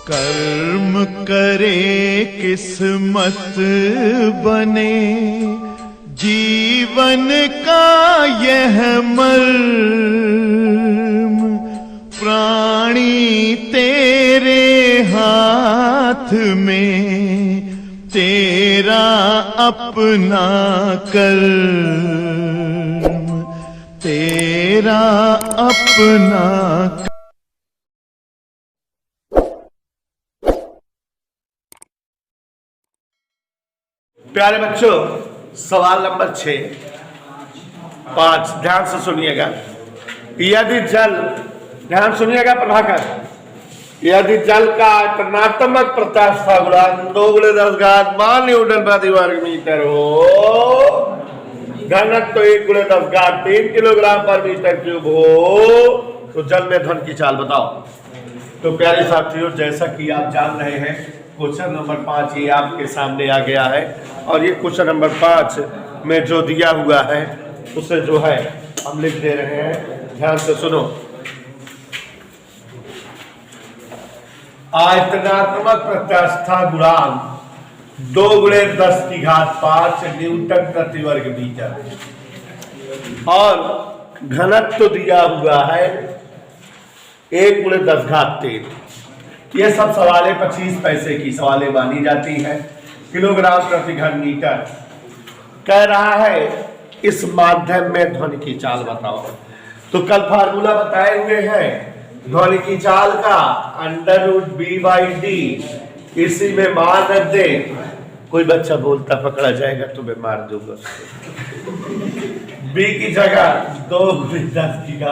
कर्म करे किस्मत बने, जीवन का यह मर्म, प्राणी तेरे हाथ में, तेरा अपना कर्म, तेरा अपना। प्यारे बच्चों, सवाल नंबर 5 ध्यान से सुनिएगा। यदि जल, ध्यान सुनिएगा प्रभाकर, यदि जल का आयतनात्मक प्रत्यास्था गुणांक 2 × 10⁻³ न्यूटन/वर्ग-मीटर हो, घनत्व 1 × 10⁻³ किलोग्राम/मीटर क्यूब हो, तो जल में धन की चाल बताओ। तो प्यारे साथियों, जैसा कि आप जान रहे हैं, क्वेश्चन नंबर 5 ये आपके सामने आ गया है, और ये क्वेश्चन नंबर 5 में जो दिया हुआ है उसे जो है हम लिख दे रहे हैं। ध्यान से सुनो। आयतनात्मक प्रत्यास्था गुणांक 2 × 10⁵ न्यूटन/वर्ग-मीटर, और घनत्व दिया हुआ है 1 × 10⁻³ ये सब सवाले 25 पैसे की सवालें मानी जाती है। किलोग्राम/घन-मीटर कह रहा है इस माध्यम में ध्वनि की चाल बताओ। तो कल फार्मूला बताए हुए हैं ध्वनि की चाल का, √b/d, इसी में मान रख दे। कोई बच्चा बोलता पकड़ा जाएगा तो मैं मार दूंगा उसको। b की जगह 2 × 10⁵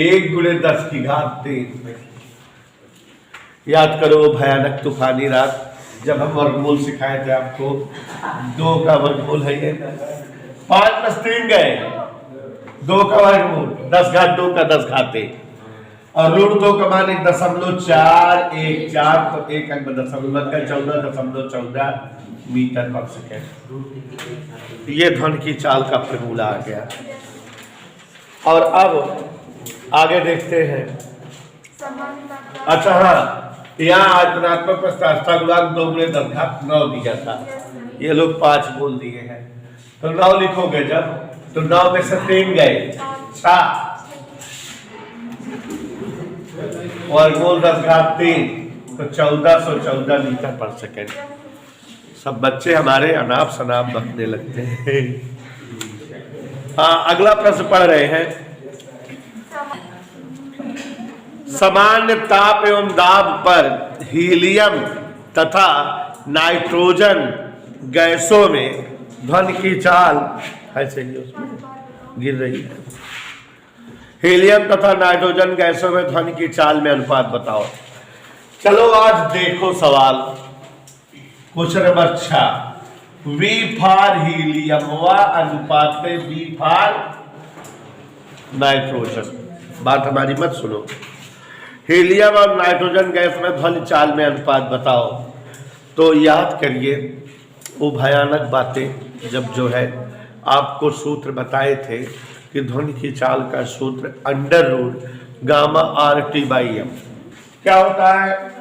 1 × 10⁻³ याद करो भयानक तूफानी रात जब हम वर्गमूल सिखाए थे आपको। 2 का वर्गमूल है ये, 5 + 3 गए, 2 का वर्गमूल 10⁻² का 10⁻⁻, और √2 का मान 1.414, तो 1 अंक में दशमलव का 14.14 मीटर/सेकेंड। ये ध्वनि की चाल का फॉर्मूला आ गया। और अब आगे देखते हैं। अच्छा हाँ, यहाँ आयतनात्मक प्रत्यास्था गुणांक 2 × 10⁹ दिया था, ये लोग 5 बोल दिए हैं, तो 9 लिखोगे जब, तो 9 में से 3 गए, 7 वर्गमूल 10⁻³ तो 1414 मीटर/सेकेंड। सब बच्चे हमारे अनाप शनाप बकने लगते हैं। हाँ, अगला प्रश्न पढ़ रहे हैं। सामान्य ताप एवं दाब पर हीलियम तथा नाइट्रोजन गैसों में ध्वनि की चाल ऐसे ही उसमें गिर रही है। हीलियम तथा नाइट्रोजन गैसों में ध्वनि की चाल में अनुपात बताओ। चलो आज देखो सवाल। Question number 6, V for helium व अनुपात V फॉर नाइट्रोजन। बात हमारी मत सुनो। हीलियम और नाइट्रोजन गैस में ध्वनि चाल में अनुपात बताओ। तो याद करिए वो भयानक बातें, जब जो है आपको सूत्र बताए थे कि ध्वनि की चाल का सूत्र √γ/RT/m क्या होता है।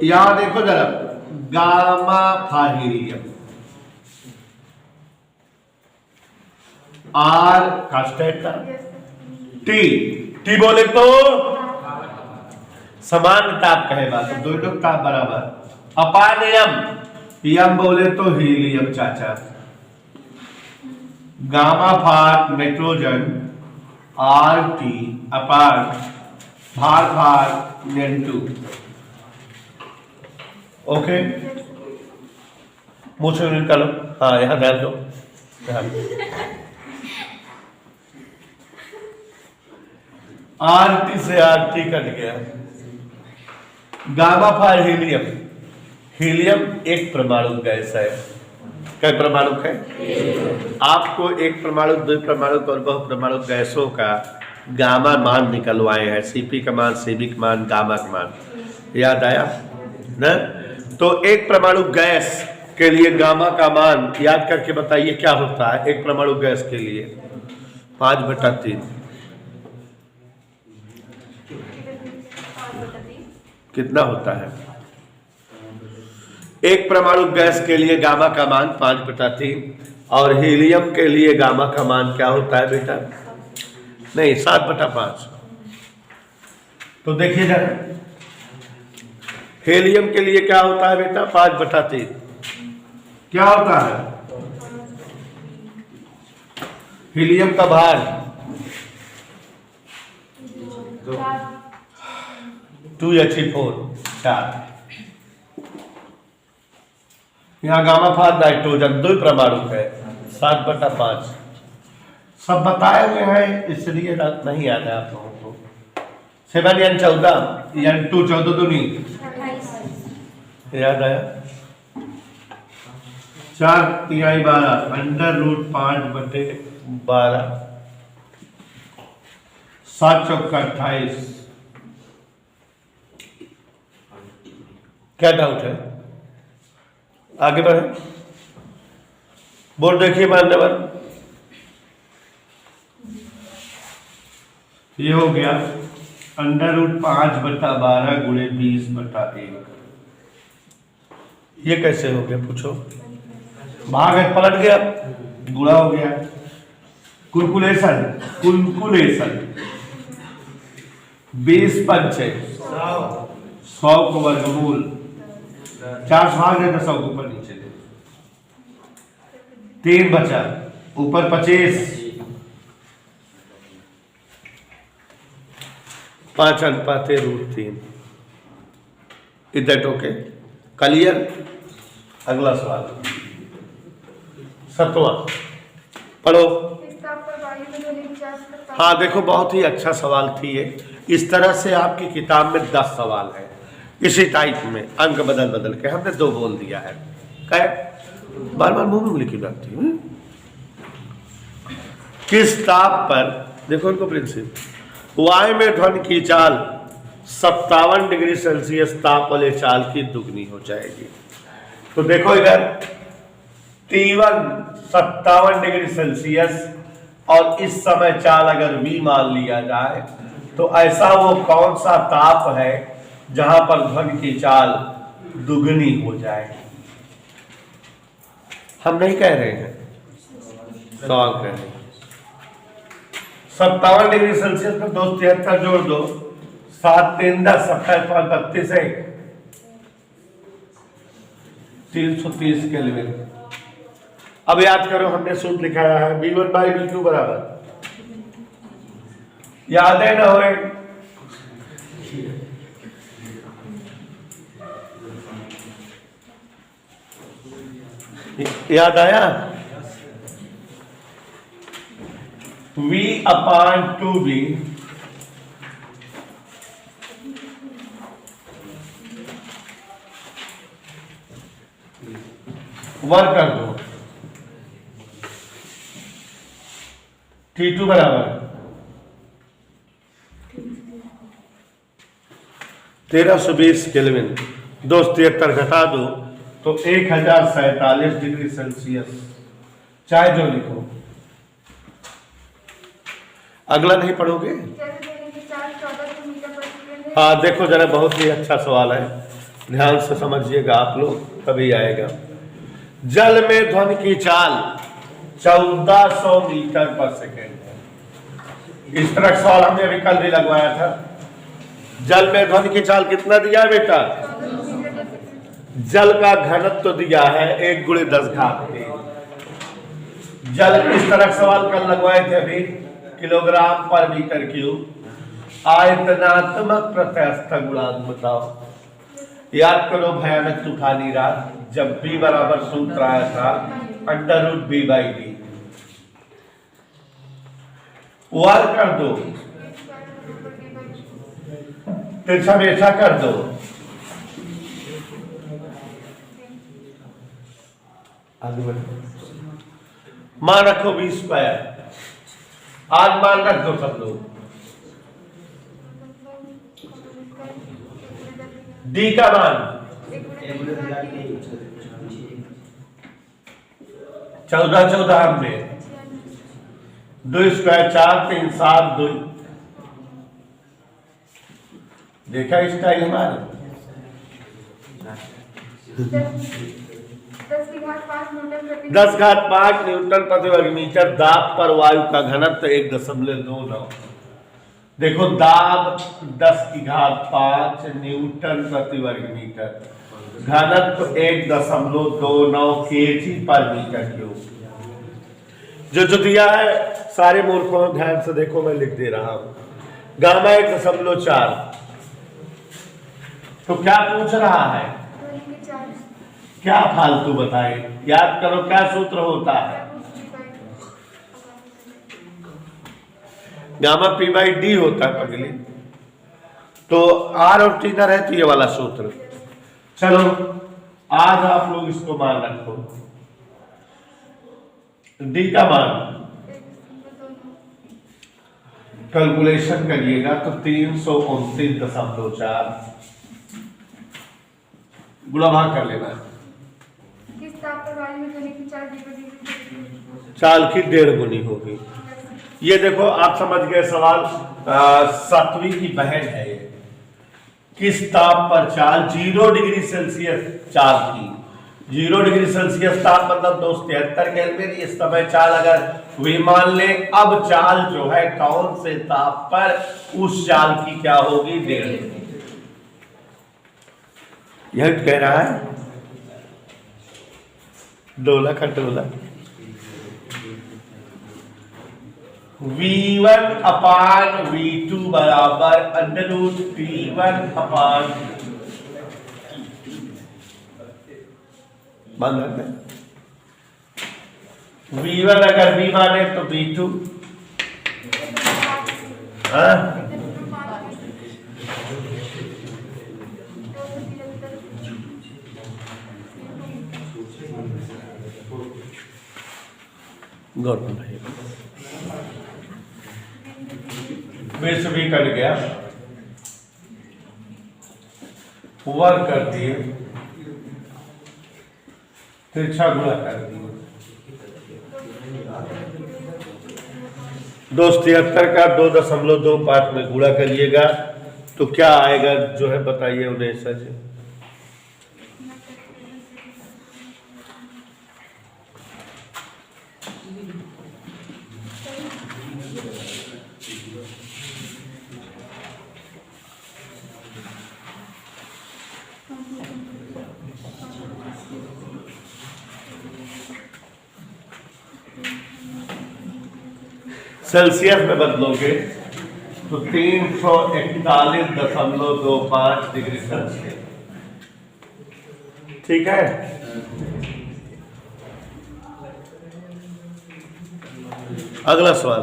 यहां देखो जरा, gamma for helium, R constant, T बोले तो समान ताप कहेगा, तो दोनों ताप बराबर, अपान यम बोले तो हीलियम चाचा, गामा फॉर नाइट्रोजन RT अपान भार N2। ओके, मुंह से निकालो। हाँ, यहां ध्यान दो। RT से RT कट गया। गामा फॉर हीलियम, हीलियम एक परमाणु गैस है। क्या परमाणु है? आपको एक परमाणु, 2 परमाणु और बहु परमाणु गैसों का गामा मान निकलवाए हैं। CP का मान, CB का मान, गामा का मान याद आया ना। तो एक परमाणु गैस के लिए गामा का मान याद करके बताइए क्या होता है। एक परमाणु गैस के लिए 5/3 कितना होता है? एक परमाणु गैस के लिए गामा का मान 5/3 और हीलियम के लिए गामा का मान क्या होता है बेटा? नहीं, 7/5। तो देखिए जरा, हीलियम के लिए क्या होता है बेटा? 5/3। क्या होता है हीलियम का भार? 2He4 4। यहाँ गामा फार नाइट्रोजन 2 परमाणु है, 7/5। सब बताए हुए हैं, इसलिए नहीं याद है आप लोगों को। 7 यानी 14 यानी 2 14 दूनी याद आया? 4×3 12 √5/12 7×4 28। क्या डाउट है? आगे बढ़े, बोर्ड देखिए मान्यवर। ये हो गया √5/12 × 20/1। ये कैसे हो गया पूछो? भाग है, पलट गया, गुणा हो गया। कुलकुलेशन 20 पंचे 100 को वर्गमूल 4 भाग है तो 100 ऊपर नीचे दे। 3 बचा, ऊपर 25, 5/√3। इधर ओके, क्लियर? अगला सवाल 7वां पढ़ो। हाँ देखो, बहुत ही अच्छा सवाल थी ये। इस तरह से आपकी किताब में 10 सवाल है इसी टाइप में, अंक बदल बदल के। हमने 2 बोल दिया है, क्या बार बार मुंह में उंगली क्यों लगती है? किस ताप पर, देखो इनको प्रिंसिपल, वायु में ध्वनि की चाल 57 डिग्री सेल्सियस ताप वाले चाल की दुगनी हो जाएगी। तो देखो इधर T1 57 डिग्री सेल्सियस और इस समय चाल अगर V मान लिया जाए तो ऐसा वो कौन सा ताप है जहां पर ध्वनि की चाल दुगनी हो जाए? हम नहीं कह रहे हैं, सवाल कह रहे हैं। 57 डिग्री सेल्सियस में 273 जोड़ दो, 7 3 10 27 5 32 है 330 केल्विन। अब याद करो, हमने सूत्र लिखाया है V1/V2 बराबर, याद है ना? होए याद आया? V/2V वर्क कर दो, T2 बराबर 1320 केल्विन। 273 घटा दो तो 1047 डिग्री सेल्सियस। चाहे जो लिखो, अगला नहीं पढ़ोगे? हाँ देखो जरा, बहुत ही अच्छा सवाल है, ध्यान से समझिएगा आप लोग, तभी आएगा। जल में ध्वनि की चाल 1400 मीटर पर सेकेंड है। इस तरह का सवाल हमने अभी कल भी लगवाया था। जल में ध्वनि की चाल कितना दिया है बेटा? जल का घनत्व तो दिया है 1 × 10⁻⁴। जल इस तरह सवाल कल लगवाए थे अभी, किलोग्राम पर मीटर क्यूब। आयतनात्मक प्रत्यस्थ गुणांक बताओ। याद करो, भयानक तूफानी रात, जब B बराबर सूत्र आया था √B/D। वर्ग कर दो, तिरछा बेचा कर दो, आगे बढ़ो। मान रखो V², आज मान रख दो सब लोग। D का मान 14 हमने 2² 4 3 7 2 देखा स्टाइल हमारा। 10 घात 5 न्यूटन प्रति वर्ग मीटर दाब पर वायु का घनत्व 1.29। देखो दाब 10 की घात 5 न्यूटन प्रति वर्ग मीटर, घनत्व 1.29 kg पर मीटर क्यूब। जो दिया है सारे मूर्खों ध्यान से देखो, मैं लिख दे रहा हूं। गामा 1.4। तो क्या पूछ रहा है, क्या फालतू बताए, याद करो क्या सूत्र होता है, गामा पी बाई डी होता है पगली। तो आर और टी ना रहे तो ये वाला सूत्र। चलो आज आप लोग इसको मान रखो, डी का मान कैलकुलेशन करिएगा तो 329.4 गुणा भाग कर लेना। चाल की 1.5 गुनी होगी। ये देखो आप समझ गए सवाल। 7वीं की बहन है ये। किस ताप पर चाल 0 डिग्री सेल्सियस चाल की, 0 डिग्री सेल्सियस ताप मतलब 273 केल्विन। इस समय चाल अगर वे मान ले, अब चाल जो है कौन से ताप पर, उस चाल की क्या होगी 1.5। यह कह रहा है डोला खटोला। V1 अपान V2 बराबर √P1 अपान V1 अगर V माने तो V2, गौतम भाई विश्व भी कट गया, वर्ग कर दिए, तिरछा गुणा कर दिए। 273 का 2.25 में गुणा करिएगा तो क्या आएगा जो है बताइए उन्हें सच। सेल्सियस में बदलोगे तो 341.25 डिग्री सेल्सियस। ठीक है, अगला सवाल।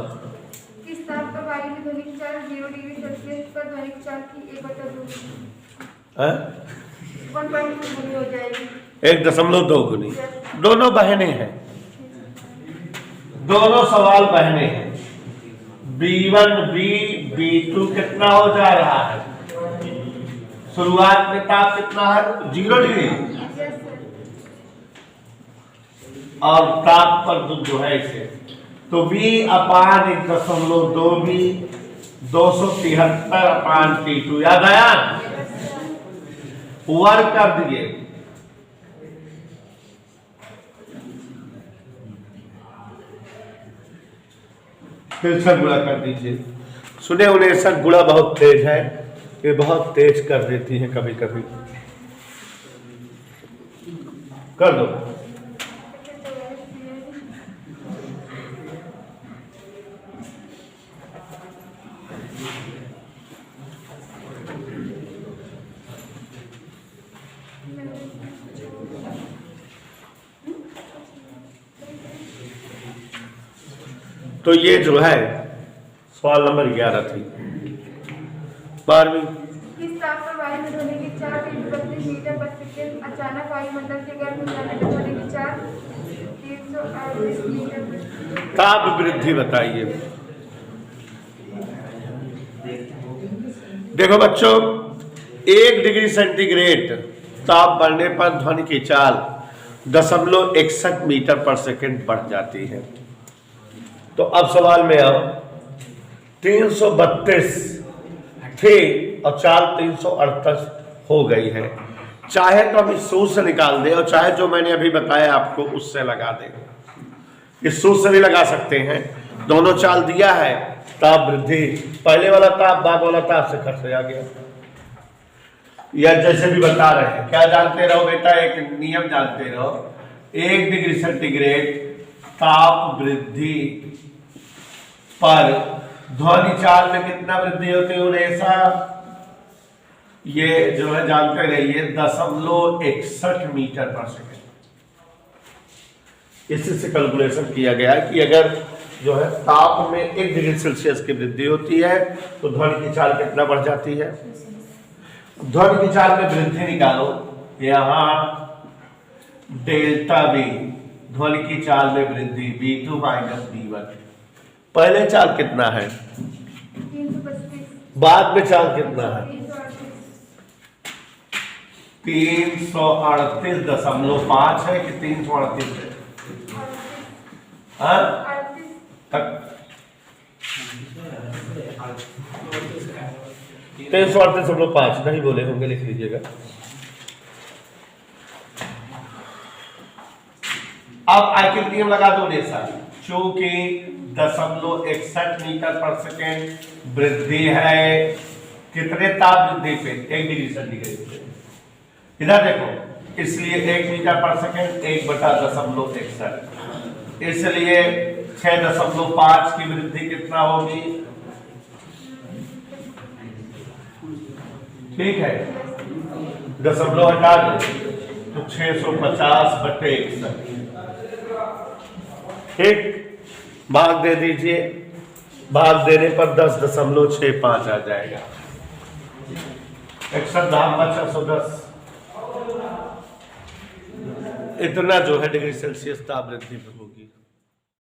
किस ताप पर वायु की ध्वनिक चाल 0 डिग्री सेल्सियस पर ध्वनिक चाल की 1.2 गुनी हो जाएगी। 1.2 गुनी। दोनों बहने हैं, दोनों सवाल बहने हैं। B1 B B2 कितना हो जा रहा है, शुरुआत में ताप कितना है 0 डिग्री, और ताप पर जो है इसे तो V अपान 1.2 B 273 अपान T2 याद आया, वर्ग कर दिए। फिर से गुणा कर दीजिए। सुने उन्हें ऐसा गुणा बहुत तेज है, ये बहुत तेज कर देती है कभी कभी। कर दो। तो ये जो है सवाल नंबर 11 थी 12वीं। किस ताप पर वायु में ध्वनि की चाल 32 मीटर प्रति सेकंड अचानक वायुमंडल के गर्भ में जाने पर ध्वनि की चाल 338 मीटर। ताप वृद्धि बताइए। देखो बच्चों, 1 डिग्री सेंटीग्रेड ताप बढ़ने पर ध्वनि की चाल 0.61 मीटर पर सेकंड बढ़ जाती है। तो अब सवाल में आओ, 332 थे और चाल 338 हो गई है। चाहे तो हम इस सूत्र से निकाल दें और चाहे जो मैंने अभी बताया आपको उससे लगा दें। इस सूत्र से भी लगा सकते हैं। दोनों चाल दिया है, ताप वृद्धि, पहले वाला ताप बाद वाला ताप से खर्च आ गया। या जैसे भी बता रहे हैं, क्या जानते रहो बेटा, एक नियम जानते रहो, 1 डिग्री सेंटीग्रेड ताप वृद्धि पर ध्वनि चाल में कितना वृद्धि होती है ऐसा, ये जो है जानते रहिए 0.61 मीटर पर सेकेंड। इसी से कैलकुलेशन किया गया है कि अगर जो है ताप में 1 डिग्री सेल्सियस की वृद्धि होती है तो ध्वनि की चाल कितना बढ़ जाती है। ध्वनि की चाल में वृद्धि निकालो, यहां डेल्टा बी ध्वनि की चाल में वृद्धि V2 माइनस V1। पहले चाल कितना है, 325, बाद में चाल कितना है, 338, 338.5 है कि 338 है? 338.5 नहीं बोले होंगे, लिख लीजिएगा। अब आखिर नियम लगा दो रेसा, चूंकि 0.61 मीटर पर सेकेंड वृद्धि है कितने ताप वृद्धि पे, 1 डिग्री सेंटीग्रेड पे। इधर देखो, इसलिए 1 मीटर पर सेकेंड 1/0.61, इसलिए 6.5 की वृद्धि कितना होगी, ठीक है, दशमलव हटा दो तो 650/61, ठीक, भाग दे दीजिए, भाग देने पर 10.65 आ जाएगा, 61/610। इतना जो है डिग्री सेल्सियस ताप वृद्धि होगी।